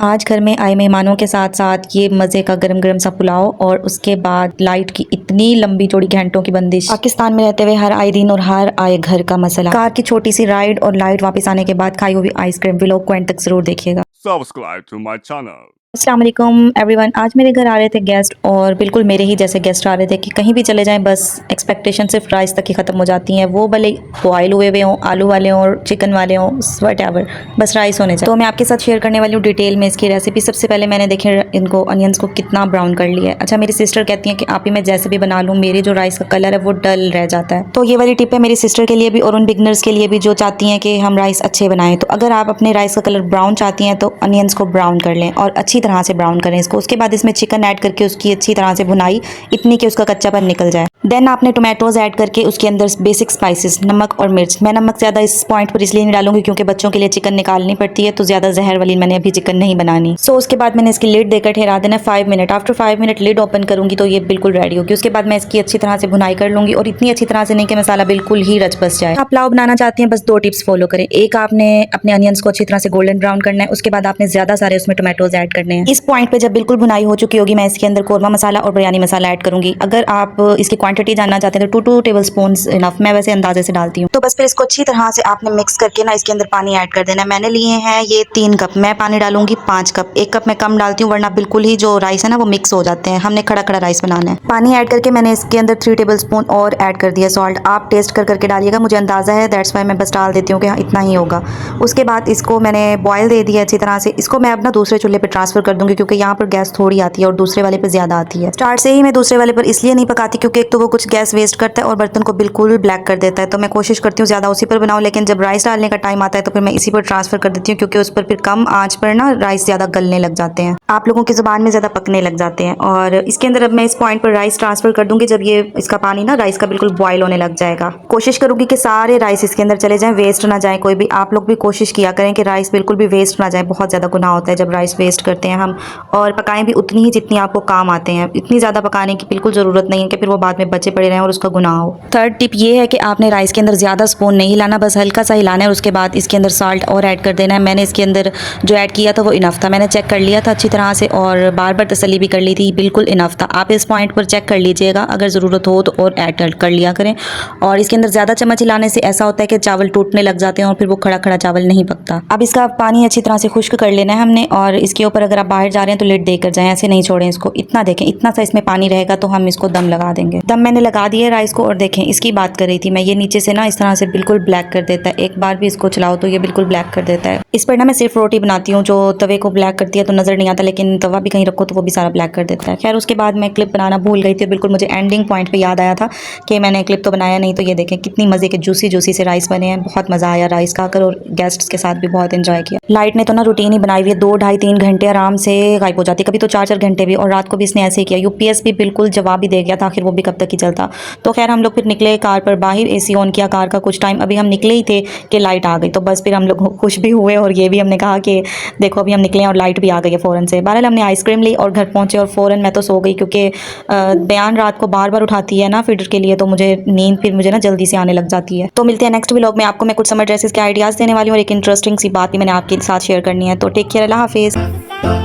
आज घर में आए मेहमानों के साथ साथ ये मज़े का गरम गरम सा पुलाव और उसके बाद लाइट की इतनी लंबी चौड़ी घंटों की बंदिश। पाकिस्तान में रहते हुए हर आए दिन और हर आए घर का मसला। कार की छोटी सी राइड और लाइट वापस आने के बाद खाई हुई आइसक्रीम। व्लॉग को एंड तक जरूर देखिएगा। Subscribe to my channel. अस्सलाम वालेकुम एवरीवन। आज मेरे घर आ रहे थे गेस्ट और बिल्कुल मेरे ही जैसे गेस्ट आ रहे थे कि कहीं भी चले जाएं बस एक्सपेक्टेशन सिर्फ राइस तक ही ख़त्म हो जाती हैं। वो भले बॉयल हुए हुए हों, आलू वाले हों और चिकन वाले हों, व्हाटएवर, बस राइस होने चाहिए। तो मैं आपके साथ शेयर करने वाली हूँ डिटेल में इसकी रेसिपी। सबसे पहले मैंने देखे इनको अनियंस को कितना ब्राउन कर लिया है। अच्छा, मेरी सिस्टर कहती हैं कि आप ही मैं जैसे भी बना लूँ मेरे जो राइस का कलर है वो डल रह जाता है। तो ये वाली टिप है मेरी सिस्टर के लिए भी और उन बिगनर्स के लिए भी जो चाहती हैं कि हम राइस अच्छे बनाएं। तो अगर आप अपने राइस का कलर ब्राउन चाहती हैं तो अनियंस को ब्राउन कर लें और अच्छी तरह से ब्राउन करें इसको। उसके बाद इसमें चिकन ऐड करके उसकी अच्छी तरह से भुनाई, इतनी कि उसका कच्चापन निकल जाए। देन आपने टोमेटोज ऐड करके उसके अंदर बेसिक स्पाइसेस, नमक और मिर्च। मैं नमक ज़्यादा इस पॉइंट पर इसलिए नहीं डालूंगी क्योंकि बच्चों के लिए चिकन निकालनी पड़ती है तो ज़्यादा जहर वाली मैंने अभी चिकन नहीं बनानी। सो उसके बाद मैंने इसकी लिड देकर ठहरा देना 5 minute. After 5 minute lid open करूंगी तो ये बिल्कुल रेडी होगी। उसके बाद मैं इसकी अच्छी तरह से भुनाई कर लूंगी और इतनी अच्छी तरह से नहीं कि मसाला बिल्कुल ही रच बस जाए। आप पुलाव बनाना चाहते हैं बस 2 टिप्स फॉलो करें। एक, आपने अपने अनियंस को अच्छी तरह से गोल्डन ब्राउन करना है। उसके बाद आपने ज़्यादा सारे उसमें टोमेटोज ऐड करने हैं। इस पॉइंट पर जब बिल्कुल भुनाई हो चुकी होगी मैं इसके अंदर कौरमा मसाला और बिरयानी मसाला ऐड करूंगी। अगर आप इसकी क्वांटिटी जानना चाहते हैं तो 2 टेबल स्पून इनफ, मैं वैसे अंदाजे से डालती हूँ। तो बस फिर इसको अच्छी तरह से आपने मिक्स करके ना इसके अंदर पानी ऐड कर देना। मैंने लिए हैं ये 3 कप, मैं पानी डालूंगी 5 कप। 1 कप मैं कम डालती हूँ वरना बिल्कुल ही जो राइस है ना वो मिक्स हो जाते हैं। हमने खड़ा खड़ा राइस बनाना है। पानी ऐड करके मैंने इसके अंदर 3 टेबल स्पून और ऐड कर दिया सॉल्ट। आप टेस्ट करके डालिएगा, मुझे अंदाजा है दैट्स वाई मैं बस डाल देती हूँ कि हाँ इतना ही होगा। उसके बाद इसको मैंने बॉयल दे दिया अच्छी तरह से। इसको मैं अपना दूसरे चूल्हे पर ट्रांसफर कर दूंगी क्योंकि यहाँ पर गैस थोड़ी आती है और दूसरे वाले पर ज्यादा आती है। स्टार्ट से ही मैं दूसरे वाले पर इसलिए नहीं पकाती क्योंकि एक तो वो कुछ गैस वेस्ट करता है और बर्तन को बिल्कुल ब्लैक कर देता है। तो मैं कोशिश करती हूँ ज़्यादा उसी पर बनाऊँ, लेकिन जब राइस डालने का टाइम आता है तो फिर मैं इसी पर ट्रांसफर कर देती हूँ क्योंकि उस पर फिर कम आंच पर ना राइस ज़्यादा गलने लग जाते हैं, आप लोगों की ज़ुबान में ज़्यादा पकने लग जाते हैं। और इसके अंदर अब मैं इस पॉइंट पर राइस ट्रांसफर कर दूंगी जब ये इसका पानी ना राइस का बिल्कुल बॉयल होने लग जाएगा। कोशिश करूंगी कि सारे राइस इसके अंदर चले जाएं, वेस्ट ना जाए कोई भी। आप लोग भी कोशिश किया करें कि राइस बिल्कुल भी वेस्ट ना जाए। बहुत ज़्यादा गुनाह होता है जब राइस वेस्ट करते हैं हम, और पकाएं भी उतनी ही जितनी आपको काम आते हैं। इतनी ज़्यादा पकाने की बिल्कुल ज़रूरत नहीं है कि फिर वो बाद में बचे पड़े रहें और उसका गुनाह हो। थर्ड टिप ये है कि आपने राइस के अंदर ज़्यादा स्पून नहीं हिलाना, बस हल्का सा हिलाना है और उसके बाद इसके अंदर साल्ट और ऐड कर देना है। मैंने इसके अंदर जो ऐड किया था वो इनफ था, मैंने चेक कर लिया था अच्छी तरह से और बार बार तसल्ली भी कर ली थी, बिल्कुल इनफ था। आप इस पॉइंट पर चेक कर लीजिएगा, अगर ज़रूरत हो तो और ऐड कर लिया करें। और इसके अंदर ज़्यादा चम्मच हिलाने से ऐसा होता है कि चावल टूटने लग जाते हैं और फिर वो खड़ा खड़ा चावल नहीं पकता। अब इसका पानी अच्छी तरह से खुश्क कर लेना है हमने और इसके ऊपर अगर आप बाहर जा रहे हैं तो लिड देकर जाएं, ऐसे नहीं छोड़ें इसको। इतना देखें, इतना सा इसमें पानी रहेगा तो हम इसको दम लगा देंगे। दम मैंने लगा दिया राइस को और देखें इसकी बात कर रही थी मैं, ये नीचे से ना इस तरह से बिल्कुल ब्लैक कर देता है। एक बार भी इसको चलाओ तो ये बिल्कुल ब्लैक कर देता है। इस पर ना मैं सिर्फ रोटी बनाती हूँ, जो तवे को ब्लैक करती है तो नजर नहीं आता, लेकिन तवा भी कहीं रखो तो वो भी सारा ब्लैक कर देता है। खैर उसके बाद मैं क्लिप बनाना भूल गई थी, बिल्कुल मुझे एंडिंग पॉइंट पे याद आया था कि मैंने क्लिप तो बनाया नहीं। तो ये देखें कितनी मजे के जूसी जूसी से राइस बने हैं। बहुत मजा आया राइस खाकर और गेस्ट्स के साथ भी बहुत एंजॉय किया। लाइट ने तो ना रूटीन ही बनाई हुई है, 2 ढाई 3 घंटे आराम से गायब हो जाती, कभी तो 4 घंटे भी। और रात को भी इसने ऐसे ही किया। यूपीएस भी बिल्कुल जवाब ही दे गया था, आखिर वो भी कब तक ही चलता। तो खैर हम लोग फिर निकले कार पर बाहर, एसी ऑन किया कार का कुछ टाइम, अभी हम निकले ही थे कि लाइट आ गई। तो बस फिर हम लोग खुश भी हुए और ये भी हमने कहा कि देखो अभी हम निकले और लाइट भी आ गई है फ़ौरन से। बहरहाल हमने आइसक्रीम ली और घर पहुंचे और फ़ौरन मैं तो सो गई क्योंकि बयान रात को बार बार उठाती है ना फीडर के लिए, तो मुझे नींद फिर मुझे ना जल्दी से आने लग जाती है। तो मिलते हैं नेक्स्ट व्लॉग में। आपको मैं कुछ समर ड्रेसेस के आइडियाज़ देने वाली हूँ और एक इंटरेस्टिंग सी बात भी मैंने आपके साथ शेयर करनी है। तो टेक केयर, अल्लाह हाफिज़।